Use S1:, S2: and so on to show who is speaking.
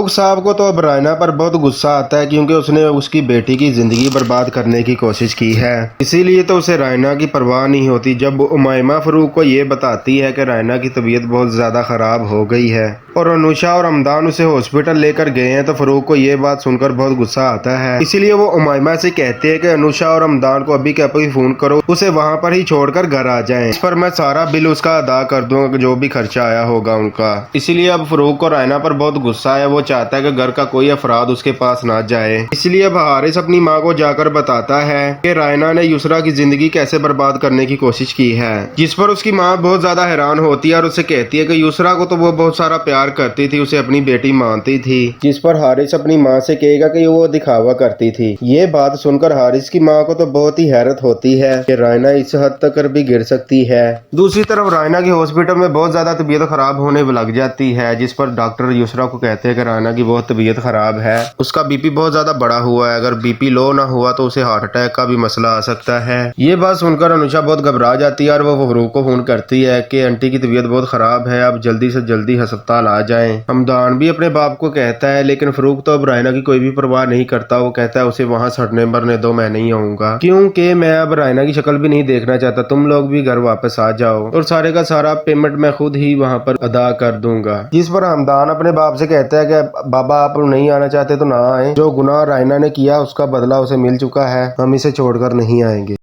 S1: फरूक साहब को तो अब रायना पर बहुत गुस्सा आता है क्योंकि उसने उसकी बेटी की जिंदगी बर्बाद करने की कोशिश की है। इसीलिए तो उसे रायना की परवाह नहीं होती। जब उमैमा फरूक को ये बताती है कि रायना की तबीयत बहुत ज्यादा खराब हो गई है और अनुषा और हमदान उसे हॉस्पिटल लेकर गए हैं, तो फरूक को ये बात सुनकर बहुत गुस्सा आता है। इसीलिए वो उमैमा से कहते हैं कि अनुषा और हमदान को अभी के अभी फोन करो, उसे वहाँ पर ही छोड़कर घर आ जाएं। इस पर मैं सारा बिल उसका अदा कर दूंगा, जो भी खर्चा आया होगा उनका। इसीलिए अब फरूक को रायना पर बहुत गुस्सा है। वो चाहता है कि घर का कोई अफराद उसके पास ना जाए। इसलिए अब हारिस अपनी माँ को जाकर बताता है कि रायना ने युसरा की जिंदगी कैसे बर्बाद करने की कोशिश की है, जिस पर उसकी माँ बहुत ज्यादा हैरान होती है और उसे कहती है कि युसरा को तो वो बहुत सारा प्यार करती थी, उसे अपनी बेटी मानती थी। जिस पर हारिस अपनी माँ से कहेगा कि वो दिखावा करती थी। ये बात सुनकर हारिस की माँ को तो बहुत ही हैरत होती है कि रायना इस हद तक भी गिर सकती है। दूसरी तरफ रायना की हॉस्पिटल में बहुत ज्यादा तबीयत खराब होने लग जाती है, जिस पर डॉक्टर युसरा को कहते हैं कि रायना की बहुत तबीयत खराब है, उसका बीपी बहुत ज्यादा बढ़ा हुआ है, अगर बीपी लो ना हुआ तो उसे हार्ट अटैक का भी मसला आ सकता है। ये बात सुनकर अनुषा बहुत घबरा जाती है और वो फरूक को फोन करती है कि आंटी की तबीयत बहुत खराब है, अब जल्दी से जल्दी अस्पताल आ जाएं। हमदान भी अपने बाप को कहता है, लेकिन फरूक तो अब रायना की कोई भी परवाह नहीं करता। वो कहता है उसे वहां सड़ने मरने दो, मैं नहीं आऊंगा, क्योंकि मैं अब रायना की शक्ल भी नहीं देखना चाहता। तुम लोग भी घर वापस आ जाओ और सारे का सारा पेमेंट मैं खुद ही वहां पर अदा कर दूंगा। जिस पर हमदान अपने बाप से कहता है कि बाबा आप नहीं आना चाहते तो ना आए, जो गुनाह रायना ने किया उसका बदला उसे मिल चुका है, हम इसे छोड़कर नहीं आएंगे।